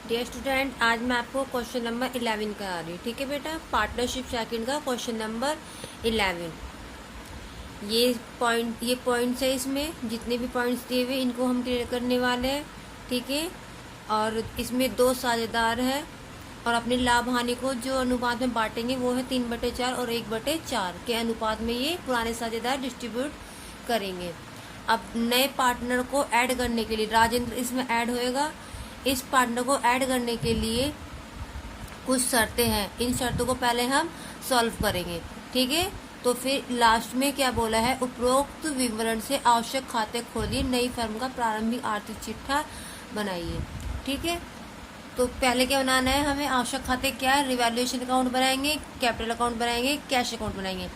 Dear student, आज मैं आपको क्वेश्चन नंबर 11 करा रही हूँ। ठीक है बेटा, पार्टनरशिप सेकंड का क्वेश्चन नंबर 11। ये पॉइंट्स है, इसमें जितने भी पॉइंट्स दिए हुए इनको हम क्लियर करने वाले हैं। ठीक है, और इसमें 2 साझेदार है और अपनी लाभ हानि को जो अनुपात में बांटेंगे वो है 3/4 और 1/4 के अनुपात में ये पुराने साझेदार डिस्ट्रीब्यूट करेंगे। अब नए पार्टनर को ऐड करने के लिए राजेंद्र इसमें ऐड होएगा। इस पार्टनर को ऐड करने के लिए कुछ शर्तें हैं, इन शर्तों को पहले हम सॉल्व करेंगे। ठीक है, तो फिर लास्ट में क्या बोला है, उपरोक्त विवरण से आवश्यक खाते खोलिए, नई फर्म का प्रारंभिक आर्थिक चिट्ठा बनाइए। ठीक है, तो पहले क्या बनाना है हमें, आवश्यक खाते क्या है, रिवैल्यूएशन अकाउंट बनाएंगे, कैपिटल अकाउंट बनाएंगे, कैश अकाउंट बनाएंगे।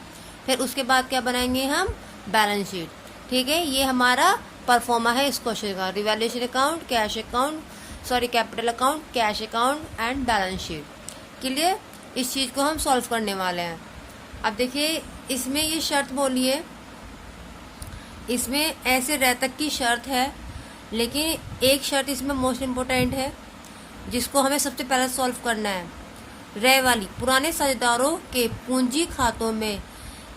फिर उसके बाद क्या बनाएंगे हम, बैलेंस शीट। ठीक है, ये हमारा परफॉर्मा है इस क्वेश्चन का, revaluation account, cash account, capital account, cash account and balance sheet. Clear, इस चीज को हम सॉल्व करने वाले हैं। अब देखिए, इसमें ये शर्त बोली है, इसमें ऐसे रह तक की शर्त है, लेकिन एक शर्त इसमें मोस्ट इम्पोर्टेंट है जिसको हमें सबसे पहले सॉल्व करना है। रह वाली, पुराने साझेदारों के पूंजी खातों में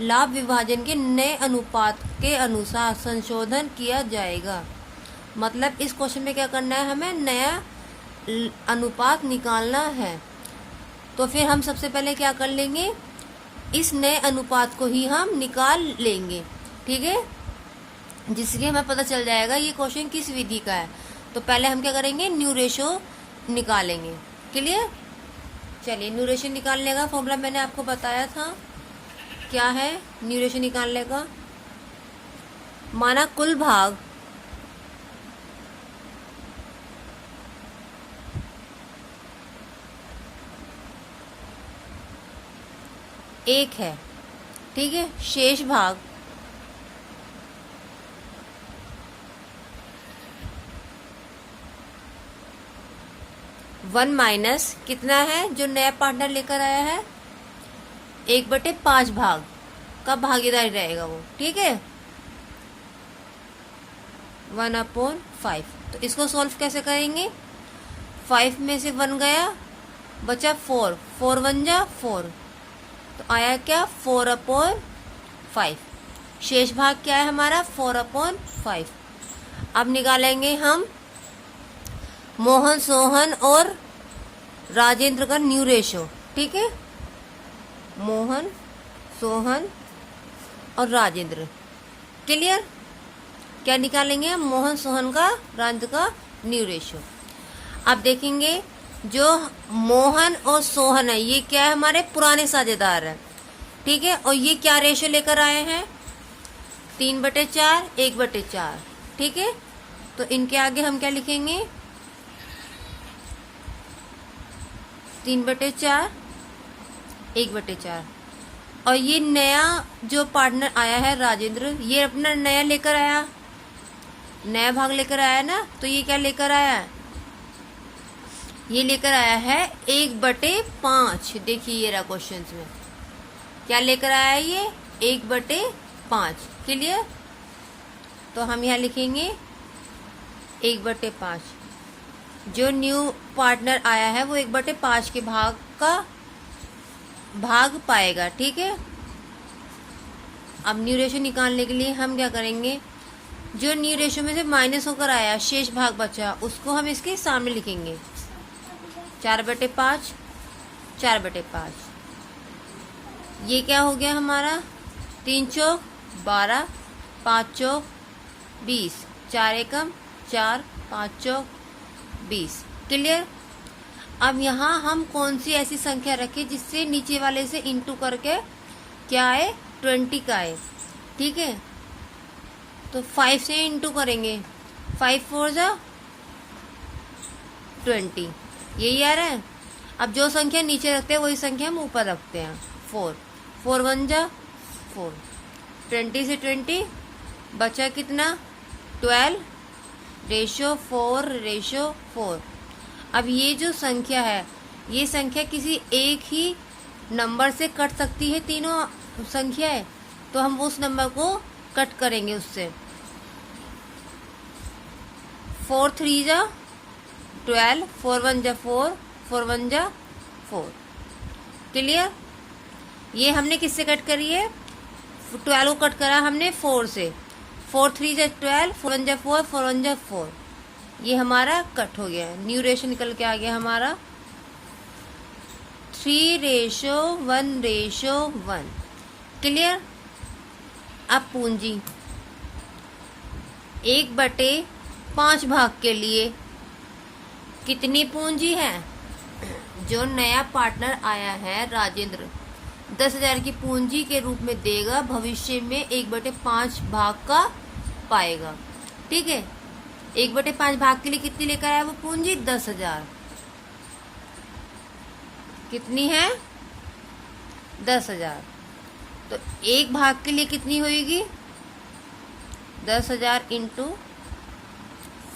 लाभ विभाजन के नए अनुपात के अनुसार संशोधन किया जाएगा। मतलब इस क्वेश्चन में क्या करना है, हमें नया अनुपात निकालना है। तो फिर हम सबसे पहले क्या कर लेंगे, इस नए अनुपात को ही हम निकाल लेंगे। ठीक है, जिससे हमें पता चल जाएगा ये क्वेश्चन किस विधि का है। तो पहले हम क्या करेंगे, न्यू रेशो निकालेंगे। क्लियर, चलिए न्यू रेशो निकालने का फॉर्मूला मैंने आपको बताया था, क्या है न्यू रेशो निकालने का। माना कुल भाग एक है, ठीक है, शेष भाग वन माइनस कितना है जो नया पार्टनर लेकर आया है, 1/5 भाग का भागीदारी रहेगा वो। ठीक है, 1/5। तो इसको सॉल्व कैसे करेंगे, 5 में से 1 गया, बचा 4, 4 1 जा 4, तो आया क्या 4/5। शेष भाग क्या है हमारा, 4/5। अब निकालेंगे हम मोहन, सोहन और राजेंद्र का न्यू रेशो। ठीक है, मोहन, सोहन और राजेंद्र। क्लियर, क्या निकालेंगे हम, मोहन सोहन का, राजेंद्र का न्यू रेशो। अब देखेंगे जो मोहन और सोहन है ये क्या है, हमारे पुराने साझेदार है। ठीक है, और ये क्या रेशो लेकर आए हैं, 3/4 1/4। ठीक है, तो इनके आगे हम क्या लिखेंगे, 3/4 1/4। और ये नया जो पार्टनर आया है राजेंद्र, ये अपना नया लेकर आया, नया भाग लेकर आया ना, तो ये क्या लेकर आया है, ये लेकर आया है 1/5। देखिए ये रहा क्वेश्चन में क्या लेकर आया है, ये 1/5। क्लियर, तो हम यहाँ लिखेंगे 1/5। जो न्यू पार्टनर आया है वो 1/5 के भाग का भाग पाएगा। ठीक है, अब न्यू रेशो निकालने के लिए हम क्या करेंगे, जो न्यू रेशो में से माइनस होकर आया शेष भाग बचा, उसको हम इसके सामने लिखेंगे, 4/5 4/5। ये क्या हो गया हमारा, 3 चौक 12, 5 चौक 20, 4 एकम 4, 5 चौक 20। क्लियर, अब यहाँ हम कौन सी ऐसी संख्या रखें जिससे नीचे वाले से इंटू करके क्या आए, 20 का आए। ठीक है, तो 5 से इंटू करेंगे, 5 4 जा 20, यही आ रहा है। अब जो संख्या नीचे रखते हैं वही संख्या हम ऊपर रखते हैं, 4 4 1 जा 4, 20 से 20 बचा कितना, 12 रेशो 4/4। अब ये जो संख्या है, ये संख्या किसी एक ही नंबर से कट सकती है, तीनों संख्याएं, तो हम उस नंबर को कट करेंगे उससे। 4 3 जा 12, 4 1 जा 4, 4 1 जा 4। क्लियर? ये हमने किससे कट करी है? 12 को कट करा हमने 4 से। 4 3 जा 12, 4 1 जा 4, 4 1 जा 4। ये हमारा कट हो गया। न्यू रेशो निकल के आ गया हमारा 3:1:1। क्लियर? अब पूंजी 1/5 भाग के लिए कितनी पूंजी है? जो नया पार्टनर आया है राजेंद्र 10,000 की पूंजी के रूप में देगा, भविष्य में 1/5 भाग का पाएगा। ठीक है, 1/5 भाग के लिए कितनी लेकर आया वो पूंजी? 10,000। कितनी है? 10,000। तो 1 भाग के लिए कितनी होगी? 10,000 इंटू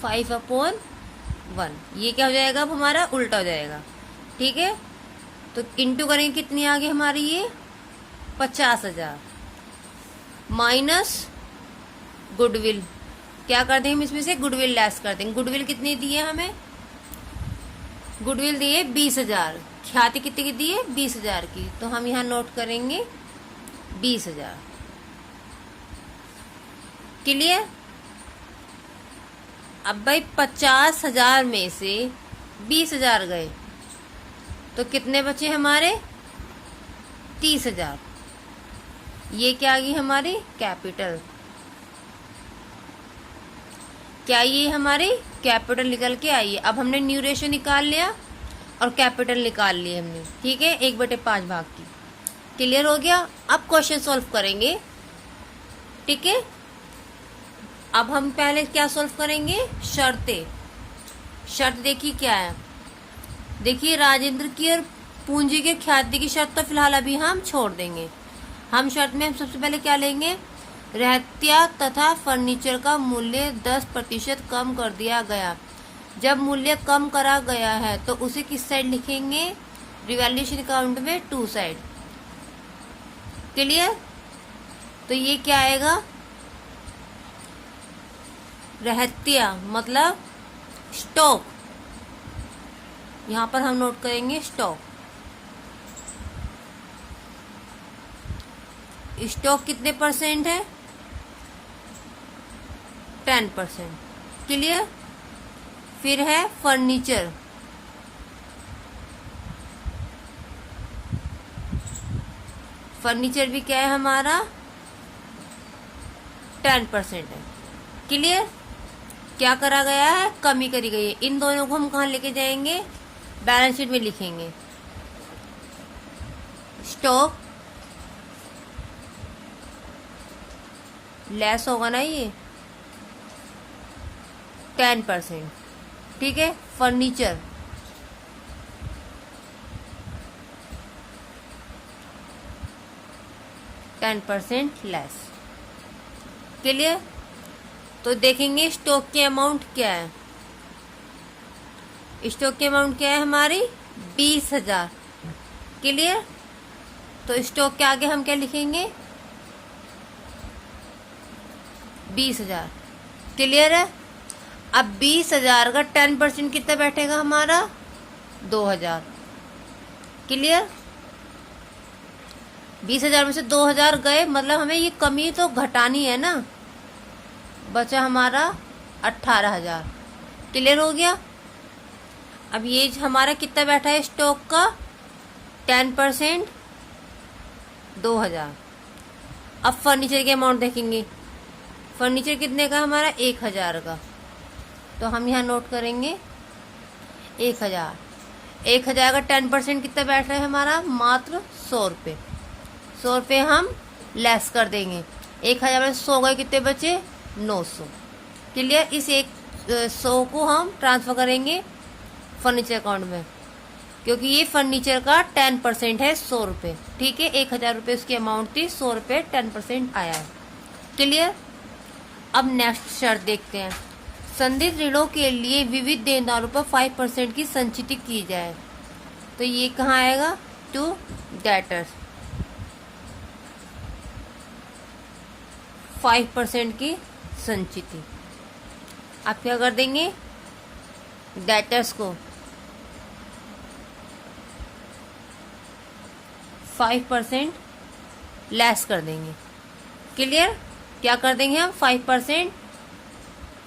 5/1। ये क्या हो जाएगा? अब हमारा उल्टा हो जाएगा। ठीक है, तो इंटू करेंगे, कितनी आ गई हमारी ये? 50,000 माइनस गुडविल। क्या कर देंगे हम इसमें से? गुडविल लेस कर देंगे। गुडविल कितनी दी है हमें? गुडविल दी है 20,000। ख्याति कितनी की दी है? 20,000 की। तो हम यहाँ नोट करेंगे 20,000। क्लियर? अब भाई 50,000 में से 20,000 गए तो कितने बचे हमारे? 30,000। ये क्या आ गई हमारी? कैपिटल। क्या ये हमारी कैपिटल निकल के आई है? अब हमने न्यू रेशो निकाल लिया और कैपिटल निकाल ली हमने। ठीक है, 1/5 भाग की। क्लियर हो गया? अब क्वेश्चन सॉल्व करेंगे। ठीक है, अब हम पहले क्या सॉल्व करेंगे? शर्तें। शर्त देखिए क्या है। देखिए, राजेंद्र की और पूंजी के ख्याति की शर्त तो फिलहाल अभी हम छोड़ देंगे। हम शर्त में हम सबसे पहले क्या लेंगे? रहतिया तथा फर्नीचर का मूल्य 10% कम कर दिया गया। जब मूल्य कम करा गया है तो उसे किस साइड लिखेंगे? रिवैल्यूएशन अकाउंट में 2 साइड। क्लियर? तो ये क्या आएगा? रहतिया मतलब स्टॉक। यहां पर हम नोट करेंगे स्टॉक। स्टॉक कितने परसेंट है? 10%। क्लियर? फिर है फर्नीचर। फर्नीचर भी क्या है हमारा? 10% है। क्लियर? क्या करा गया है? कमी करी गई है। इन दोनों को हम कहाँ लेके जाएंगे? बैलेंस शीट में लिखेंगे। स्टॉक लेस होगा ना ये 10%। ठीक है, फर्नीचर %10 लेस। क्लियर? तो देखेंगे स्टॉक की अमाउंट क्या है। स्टॉक की अमाउंट क्या है हमारी? 20,000। क्लियर? तो स्टॉक के आगे हम क्या लिखेंगे? 20,000। क्लियर है? अब 20,000 का 10% कितना बैठेगा हमारा? 2,000। क्लियर? 20,000 में से 2,000 गए, मतलब हमें ये कमी तो घटानी है ना। बचा हमारा 18,000। क्लियर हो गया? अब ये हमारा कितना बैठा है स्टॉक का? 10% 2,000। अब फर्नीचर के अमाउंट देखेंगे। फर्नीचर कितने का? हमारा 1,000 का। तो हम यहाँ नोट करेंगे 1,000। 1,000 का 10% कितना बैठ रहा है हमारा? मात्र 100 रुपये। 100 रुपये हम लेस कर देंगे। 1,000 में 100 गए, कितने बचे? 900। क्लियर? इस 100 को हम ट्रांसफर करेंगे फर्नीचर अकाउंट में, क्योंकि ये फर्नीचर का 10% है 100 रुपये। ठीक है, 1,000 रुपये उसकी अमाउंट थी, 100 रुपये 10% आया है। क्लियर? अब नेक्स्ट शर्त देखते हैं। संदिग्ध ऋणों के लिए विविध देनदारों पर 5% की संचिति की जाए। तो ये कहाँ आएगा? टू डेटर्स 5% की संचिति। आप क्या कर देंगे? डेटर्स को 5% लेस कर देंगे। क्लियर? क्या कर देंगे हम? 5%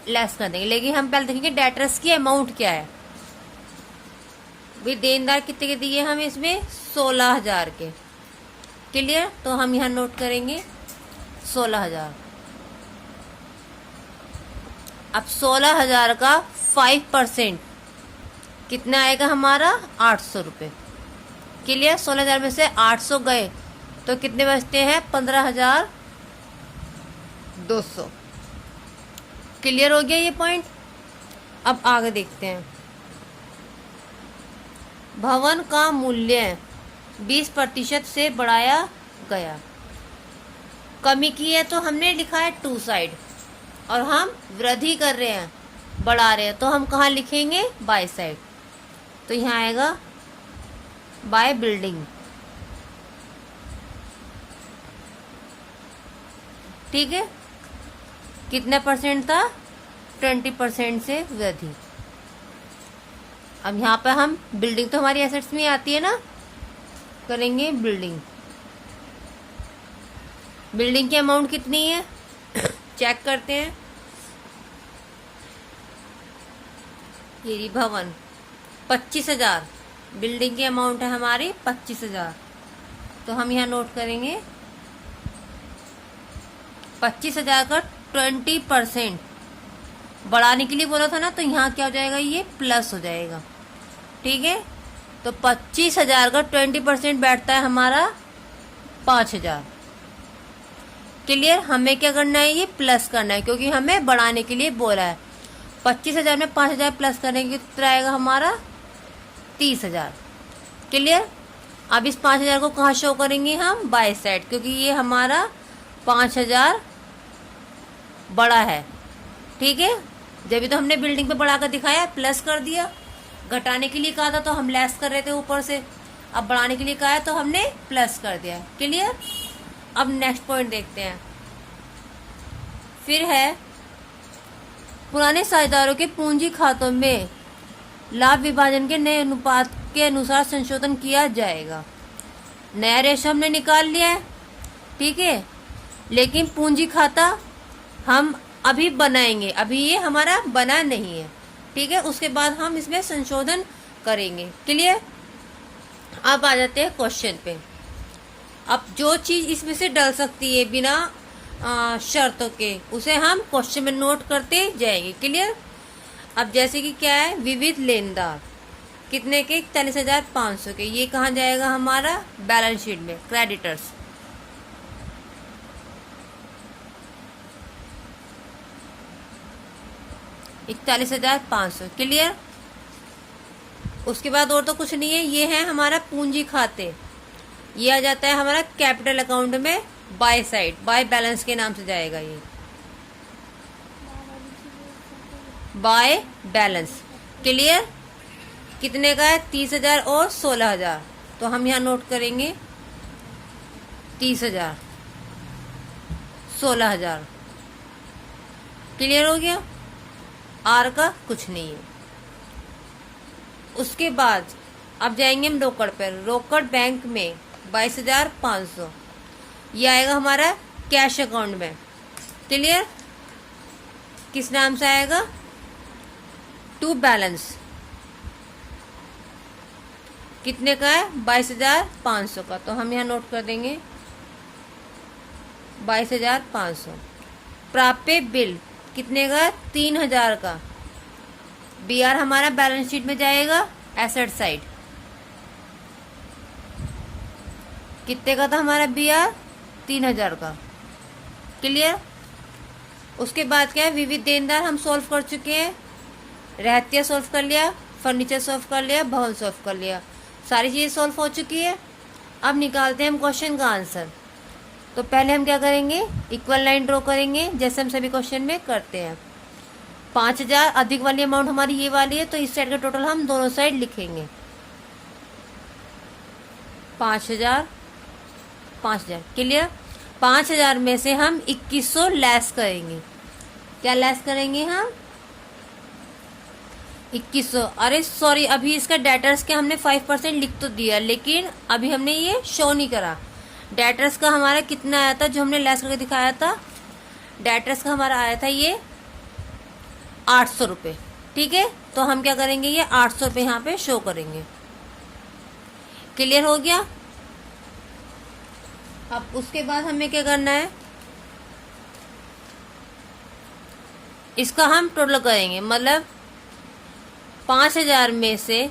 लेस कर देंगे। लेकिन हम पहले देखेंगे डेटर्स की अमाउंट क्या है। भाई देनदार कितने के दिए हम इसमें? 16,000 के। क्लियर? तो हम यहाँ नोट करेंगे 16,000। अब 16,000 का 5% कितना आएगा हमारा? 800 रुपये। क्लियर? 16,000 में से 800 गए तो कितने बचते हैं? 15,200। क्लियर हो गया ये पॉइंट? अब आगे देखते हैं। भवन का मूल्य 20% से बढ़ाया गया। कमी की है तो हमने लिखा है टू साइड, और हम वृद्धि कर रहे हैं, बढ़ा रहे हैं, तो हम कहाँ लिखेंगे? By side. तो यहाँ आएगा बाय बिल्डिंग। ठीक है? कितना परसेंट था? 20% से वृद्धि। अब यहाँ पे हम बिल्डिंग तो हमारी एसेट्स में आती है ना, करेंगे बिल्डिंग। बिल्डिंग की अमाउंट कितनी है? चेक करते हैं। ये भवन 25,000 बिल्डिंग की अमाउंट है हमारी 25,000। तो हम यहाँ नोट करेंगे 25,000 का 20% बढ़ाने के लिए बोला था ना, तो यहाँ क्या हो जाएगा? ये प्लस हो जाएगा। ठीक है? तो 25,000 का 20% बैठता है हमारा 5,000। क्लियर? हमें क्या करना है? ये प्लस करना है, क्योंकि हमें बढ़ाने के लिए बोला है। 25,000 में 5,000 प्लस करने के कितना आएगा हमारा? 30,000। क्लियर? अब इस 5,000 को कहाँ शो करेंगे हम? बाय साइड, क्योंकि ये हमारा 5,000 बड़ा है। ठीक है? जब तो हमने बिल्डिंग पे बढ़ाकर दिखाया, प्लस कर दिया। घटाने के लिए कहा था तो हम लेस कर रहे थे ऊपर से, अब बढ़ाने के लिए कहा है तो हमने प्लस कर दिया। क्लियर? अब नेक्स्ट पॉइंट देखते हैं। फिर है पुराने साझेदारों के पूंजी खातों में लाभ विभाजन के नए अनुपात के अनुसार संशोधन किया जाएगा। नया रेशो हमने निकाल लिया है। ठीक है? लेकिन पूंजी खाता हम अभी बनाएंगे, अभी ये हमारा बना नहीं है। ठीक है? उसके बाद हम इसमें संशोधन करेंगे। क्लियर? अब आ जाते हैं क्वेश्चन पे। अब जो चीज इसमें से डल सकती है बिना शर्तों के, उसे हम क्वेश्चन में नोट करते जाएंगे। क्लियर? अब जैसे कि क्या है? विविध लेनदार कितने के? 41,500 के। ये कहाँ जाएगा हमारा? बैलेंस शीट में, क्रेडिटर्स। $41,500। क्लियर? उसके बाद और तो कुछ नहीं है। ये है हमारा पूंजी खाते। ये आ जाता है हमारा कैपिटल अकाउंट में बाय साइड, बाय बैलेंस के नाम से जाएगा ये, बाय बैलेंस। क्लियर? कितने का है? 30,000 और 16,000। तो हम यहाँ नोट करेंगे 30,000, 16,000। क्लियर हो गया? आर का कुछ नहीं है। उसके बाद अब जाएंगे हम रोकड़ पर। रोकड़ बैंक में 22,500। ये आएगा हमारा कैश अकाउंट में। क्लियर? किस नाम से आएगा? To balance. कितने का है? 22,500 का। तो हम यहाँ नोट कर देंगे 22,500। प्राप्य बिल कितने का? 3,000 का। बीआर हमारा बैलेंस शीट में जाएगा एसेट साइड। कितने का था हमारा बीआर? 3,000 का। क्लियर? उसके बाद क्या है? विविध देनदार हम सॉल्व कर चुके हैं। रहतिया सॉल्व कर लिया, फर्नीचर सॉल्व कर लिया, भवन सॉल्व कर लिया, सारी चीजें सॉल्व हो चुकी है। अब निकालते हैं हम क्वेश्चन का आंसर। तो पहले हम क्या करेंगे? इक्वल लाइन ड्रॉ करेंगे, जैसे हम सभी क्वेश्चन में करते हैं। 5,000 अधिक वाली अमाउंट हमारी ये वाली है, तो इस साइड का टोटल हम दोनों साइड लिखेंगे। 5,000, 5,000। क्लियर? 5,000 में से हम 2,100 लेस करेंगे। क्या लेस करेंगे हम? 2100। अरे सॉरी, अभी इसका डेटर्स के हमने 5% लिख तो दिया, लेकिन अभी हमने ये शो नहीं करा। डेटर्स का हमारा कितना आया था जो हमने लेस करके दिखाया था, डेटर्स का हमारा आया था ये 800 रुपये। ठीक है, तो हम क्या करेंगे, ये 800 रुपये यहाँ पे शो करेंगे। क्लियर हो गया। अब उसके बाद हमें क्या करना है, इसका हम टोटल करेंगे, मतलब 5000 में से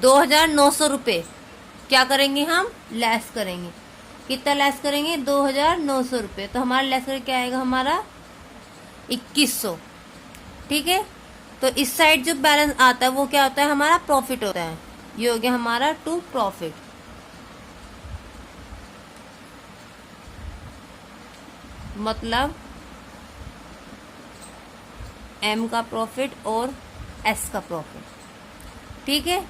2900 रुपये क्या करेंगे, हम लेस करेंगे। कितना लेस करेंगे, 2900 रुपये। तो हमारा लेस करके क्या आएगा, हमारा 2100। ठीक है, तो इस साइड जो बैलेंस आता है वो क्या होता है, हमारा प्रॉफिट होता है। ये हो गया हमारा टू प्रॉफिट। मतलब एम का प्रॉफिट और एस का प्रॉफिट। ठीक है,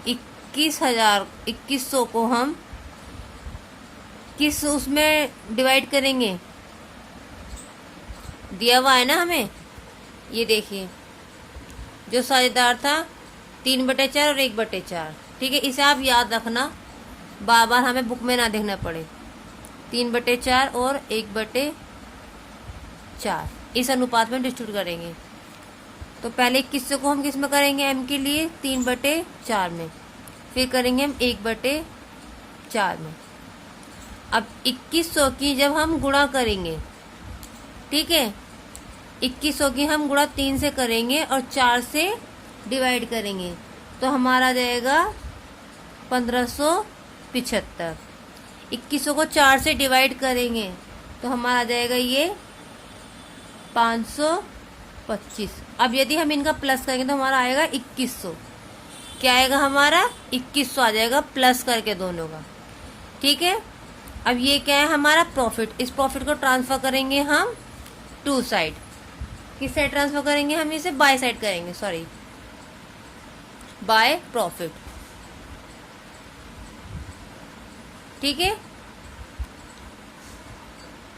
2100 को हम किस उसमें डिवाइड करेंगे, दिया हुआ है ना हमें, ये देखिए जो साझेदार था 3/4 और 1/4। ठीक है, इसे आप याद रखना, बार बार हमें बुक में ना देखना पड़े। 3/4 और 1/4 इस अनुपात में डिस्ट्रीब्यूट करेंगे। तो पहले 2100 को हम किस में करेंगे, एम के लिए 3/4 में, फिर करेंगे हम 1/4 में। अब 2100 की जब हम गुणा करेंगे, ठीक है, 2100 की हम गुणा 3 से करेंगे और 4 से डिवाइड करेंगे, तो हमारा आ जाएगा 1575। 2100 को 4 से डिवाइड करेंगे तो हमारा आ जाएगा ये 525। अब यदि हम इनका प्लस करेंगे तो हमारा आएगा 2100। क्या आएगा, हमारा 2100 आ जाएगा प्लस करके दोनों का। ठीक है, अब ये क्या है, हमारा प्रॉफिट। इस प्रॉफिट को ट्रांसफर करेंगे हम टू साइड। किस साइड ट्रांसफर करेंगे, हम इसे बाय साइड करेंगे, सॉरी, बाय प्रॉफिट। ठीक है,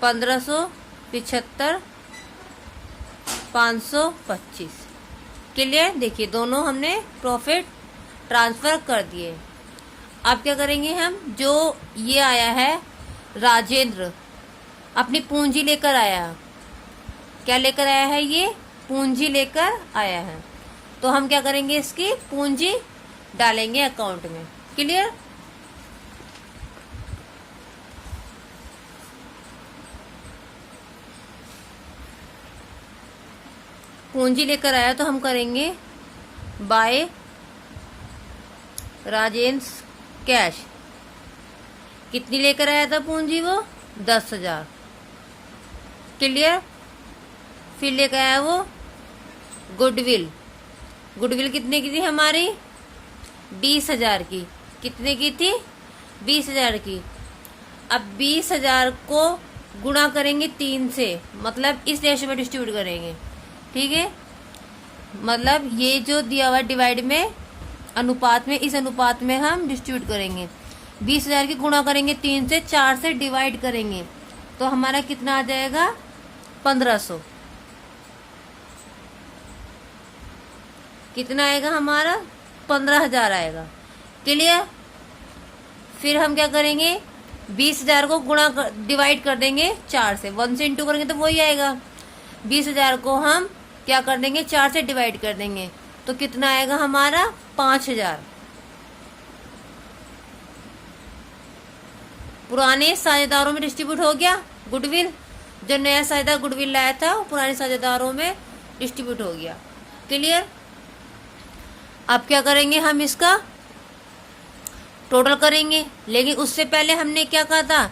1575 525। क्लियर। देखिए दोनों हमने प्रॉफिट ट्रांसफर कर दिए। अब क्या करेंगे हम, जो ये आया है राजेंद्र अपनी पूंजी लेकर आया, क्या लेकर आया है, ये पूंजी लेकर आया है, तो हम क्या करेंगे, इसकी पूंजी डालेंगे अकाउंट में। क्लियर। पूंजी लेकर आया तो हम करेंगे बाय राजेंद्र कैश। कितनी लेकर आया था पूंजी, वो 10,000। क्लियर। फिर लेकर आया वो गुडविल। गुडविल कितने की थी हमारी, 20,000 की। कितने की थी, 20,000 की। अब 20,000 को गुणा करेंगे 3 से, मतलब इस रेशो में डिस्ट्रीब्यूट करेंगे। ठीक है, मतलब ये जो दिया हुआ डिवाइड में अनुपात में, इस अनुपात में हम डिस्ट्रीब्यूट करेंगे। 20,000 की गुणा करेंगे 3 से, 4 से डिवाइड करेंगे तो हमारा कितना आ जाएगा, 1500। कितना आएगा हमारा, 15,000 आएगा। क्लियर। फिर हम क्या करेंगे, 20,000 को गुणा डिवाइड कर देंगे 4 से, 1 से इंटू करेंगे तो वही आएगा। 20,000 को हम क्या कर देंगे, 4 से डिवाइड कर देंगे तो कितना आएगा हमारा, 5,000। पुराने साझेदारों में डिस्ट्रीब्यूट हो गया गुडविल। जो नया साझेदार गुडविल लाया था वो पुराने साझेदारों में डिस्ट्रीब्यूट हो गया। क्लियर। अब क्या करेंगे, हम इसका टोटल करेंगे, लेकिन उससे पहले हमने क्या कहा था,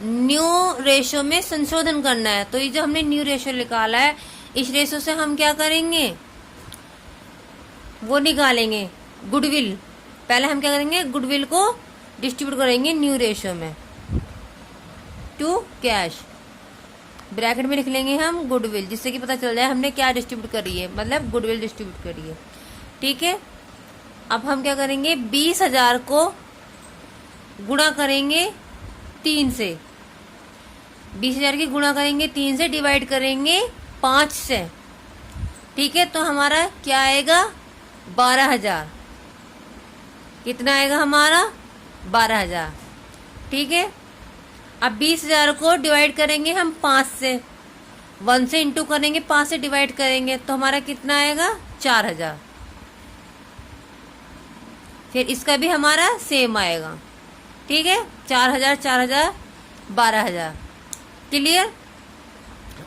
न्यू रेशो में संशोधन करना है। तो ये जो हमने न्यू रेशो निकाला है, इस रेशो से हम क्या करेंगे, वो निकालेंगे गुडविल। पहले हम क्या करेंगे, गुडविल को डिस्ट्रीब्यूट करेंगे न्यू रेशो में टू कैश। ब्रैकेट में लिख लेंगे हम गुडविल, जिससे कि पता चल जाए हमने क्या डिस्ट्रीब्यूट करी है, मतलब गुडविल डिस्ट्रीब्यूट करी है। ठीक है, अब हम क्या करेंगे, 20,000 को गुणा करेंगे 3 से। 20,000 की गुणा करेंगे 3 से, डिवाइड करेंगे 5 से, ठीक है, तो हमारा क्या आएगा 12,000। कितना आएगा हमारा 12,000। ठीक है, अब 20,000 को डिवाइड करेंगे हम 5 से, 1 से इंटू करेंगे, 5 से डिवाइड करेंगे तो हमारा कितना आएगा 4,000। फिर इसका भी हमारा सेम आएगा। ठीक है, 4,000 4,000 12,000। क्लियर।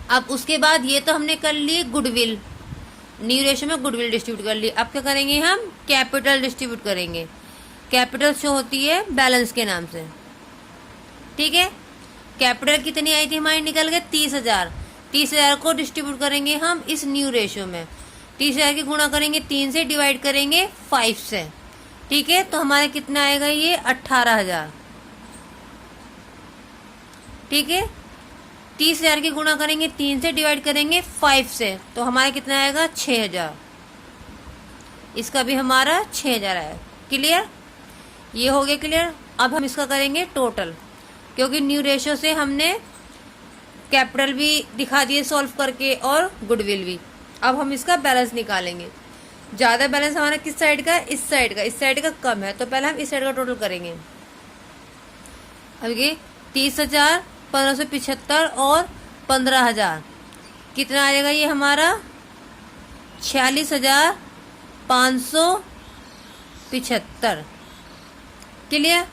अब उसके बाद ये तो हमने कर ली गुडविल, न्यू रेशो में गुडविल डिस्ट्रीब्यूट कर ली। अब क्या करेंगे हम कैपिटल डिस्ट्रीब्यूट करेंगे। कैपिटल शो होती है बैलेंस के नाम से। ठीक है, कैपिटल कितनी आई थी हमारी, निकल गए 30,000। 30,000 को डिस्ट्रीब्यूट करेंगे हम इस न्यू रेशो में। 30,000 की गुणा करेंगे 3 से, डिवाइड करेंगे 5 से। ठीक है, तो हमारा कितना आएगा ये 18,000। ठीक है, 30,000 की गुणा करेंगे 3 से, डिवाइड करेंगे 5 से तो हमारा कितना आएगा 6,000। इसका भी हमारा 6,000 आया। क्लियर, ये हो गया क्लियर। अब हम इसका करेंगे टोटल, क्योंकि न्यू रेशो से हमने कैपिटल भी दिखा दिए सॉल्व करके और गुडविल भी। अब हम इसका बैलेंस निकालेंगे। ज्यादा बैलेंस हमारा किस साइड का, इस साइड का। इस साइड का कम है तो पहले हम इस साइड का टोटल करेंगे। अब ये 30,000, 1,575 और 15,000 कितना आएगा ये हमारा 46,575। क्लियर।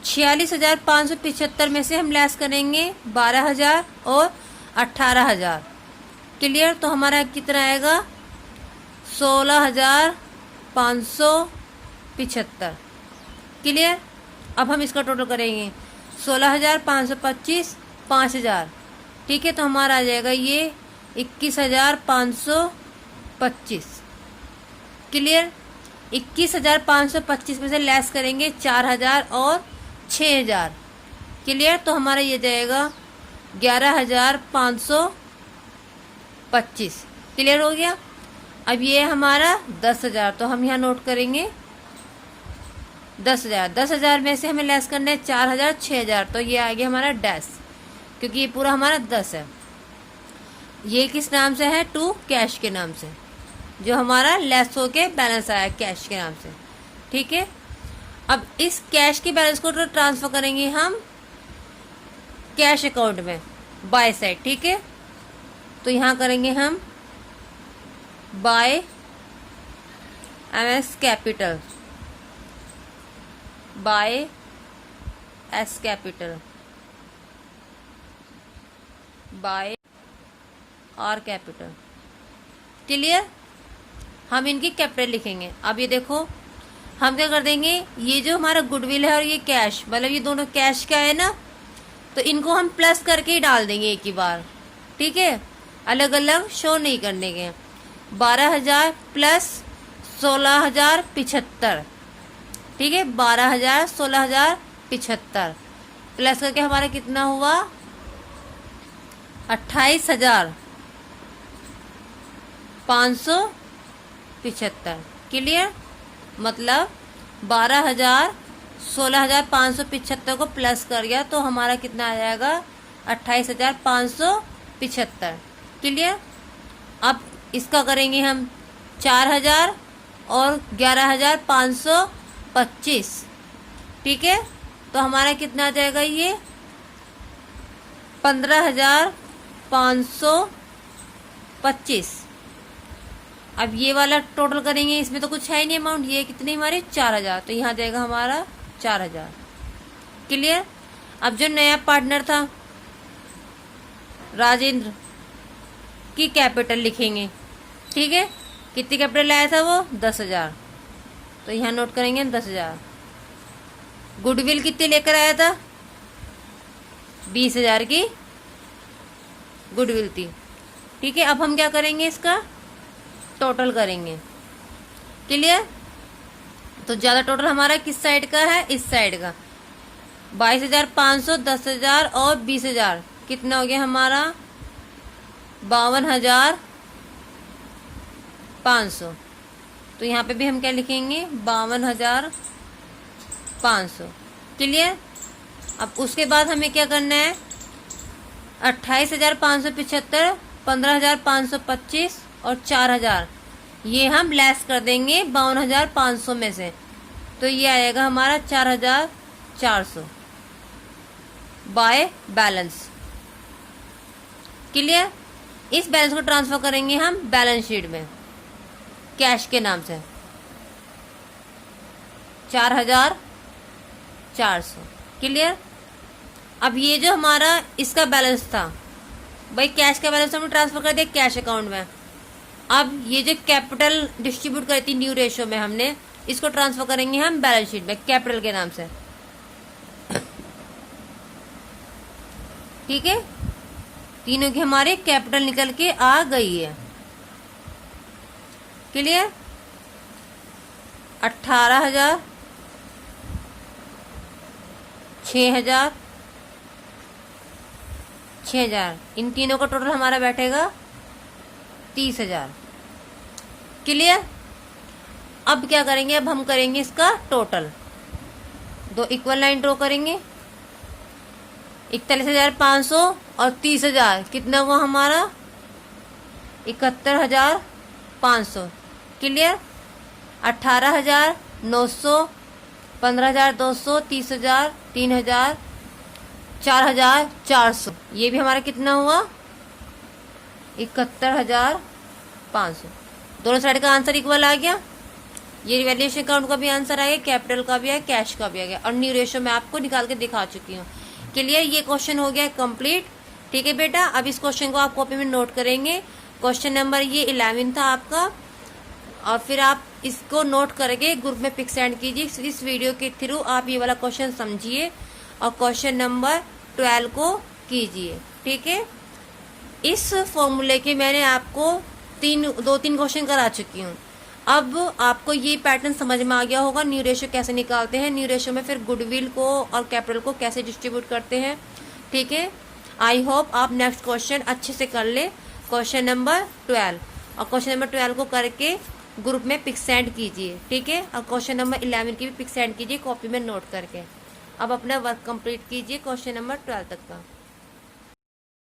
46,575 में से हम लेस करेंगे 12,000 और 18,000। क्लियर, तो हमारा कितना आएगा 16,575। क्लियर। अब हम इसका टोटल करेंगे 16,525 5,000। ठीक है, तो हमारा आ जाएगा ये 21,525। क्लियर। 21,525 में से लेस करेंगे 4,000 और 6,000। क्लियर, तो हमारा ये जाएगा 11,525। क्लियर हो गया। अब ये हमारा 10,000, तो हम यहाँ नोट करेंगे 10,000। 10,000 में से हमें लेस करना है 4,000 6,000, तो ये आ गया हमारा डैश, क्योंकि ये पूरा हमारा 10 है। ये किस नाम से है, टू कैश के नाम से, जो हमारा लेस होके बैलेंस आया कैश के नाम से। ठीक है, अब इस कैश के बैलेंस को तो ट्रांसफर करेंगे हम कैश अकाउंट में बाय साइड। ठीक है, तो यहाँ करेंगे हम by MS capital, by S capital, by R capital. Clear. हम इनकी कैपिटल लिखेंगे। अब ये देखो हम क्या कर देंगे, ये जो हमारा गुडविल है और ये कैश, मतलब ये दोनों कैश का है ना, तो इनको हम प्लस करके ही डाल देंगे एक ही बार। ठीक है, अलग अलग शो नहीं करने के। 12,000 प्लस 16,075। ठीक है, 12,000 16,075 प्लस करके हमारा कितना हुआ 28,575। क्लियर। मतलब 12,000 16,575 को प्लस कर गया तो हमारा कितना आ जाएगा 28,575। क्लियर। अब इसका करेंगे हम 4,000 और 11,525। ठीक है, तो हमारा कितना आ जाएगा ये 15,525। अब ये वाला टोटल करेंगे, इसमें तो कुछ है ही नहीं अमाउंट, ये कितनी हमारी 4,000, तो यहाँ जाएगा हमारा 4,000। क्लियर। अब जो नया पार्टनर था राजेंद्र की कैपिटल लिखेंगे। ठीक है, कितनी कैपिटल लाया था वो 10,000, तो यहाँ नोट करेंगे 10,000। गुडविल कितनी लेकर आया था 20,000 की गुडविल थी। ठीक है, अब हम क्या करेंगे इसका टोटल करेंगे। क्लियर। तो ज्यादा टोटल हमारा किस साइड का है, इस साइड का। 22,500 10,000 और 20,000 कितना हो गया हमारा 52,500। तो यहाँ पे भी हम क्या लिखेंगे 52,500। क्लियर। अब उसके बाद हमें क्या करना है 28,575 15,525 और 4000 ये हम लेस कर देंगे 52,500 में से, तो ये आएगा हमारा 4,400 बाय बैलेंस। क्लियर? इस बैलेंस को ट्रांसफर करेंगे हम बैलेंस शीट में कैश के नाम से 4,400। क्लियर? अब ये जो हमारा इसका बैलेंस था भाई, कैश का बैलेंस हमने ट्रांसफर कर दिया कैश अकाउंट में। अब ये जो कैपिटल डिस्ट्रीब्यूट करी थी न्यू रेशियो में हमने, इसको ट्रांसफर करेंगे हम बैलेंस शीट में कैपिटल के नाम से। ठीक है, तीनों की हमारे कैपिटल निकल के आ गई है। क्लियर? 18,000, 6,000, 6,000, इन तीनों का टोटल हमारा बैठेगा 30,000। क्लियर? अब क्या करेंगे, अब हम करेंगे इसका टोटल। दो इक्वल लाइन ड्रॉ करेंगे, 41,500 और 30,000 कितना हुआ हमारा 71,500। क्लियर? 18,900, 15,200, 30,000, 3,000, 4,400, ये भी हमारा कितना हुआ 71,500। दोनों साइड का आंसर इक्वल आ गया। ये वैल्यूएशन अकाउंट का भी आंसर आ गया, कैपिटल का भी आ गया, कैश का भी आ गया, और न्यू रेशियो में आपको निकाल के दिखा चुकी हूँ। क्लियर? ये क्वेश्चन हो गया कंप्लीट। ठीक है बेटा, अब इस क्वेश्चन को आप कॉपी में नोट करेंगे। क्वेश्चन नंबर ये 11 था आपका, और फिर आप इसको नोट करके ग्रुप में पिक सेंड कीजिए। इस वीडियो के थ्रू आप ये वाला क्वेश्चन समझिए और क्वेश्चन नंबर 12 को कीजिए। ठीक है, इस फॉर्मूले के मैंने आपको 2-3 क्वेश्चन करा चुकी हूँ। अब आपको ये पैटर्न समझ में आ गया होगा, न्यू रेशियो कैसे निकालते हैं, न्यू रेशियो में फिर गुडविल को और कैपिटल को कैसे डिस्ट्रीब्यूट करते हैं। ठीक है, आई होप आप नेक्स्ट क्वेश्चन अच्छे से कर ले, क्वेश्चन नंबर 12, और क्वेश्चन नंबर 12 को करके ग्रुप में पिक सेंड कीजिए। ठीक है, और क्वेश्चन नंबर 11 की भी पिक सेंड कीजिए कॉपी में नोट करके। अब अपना वर्क कंप्लीट कीजिए क्वेश्चन नंबर 12 तक का।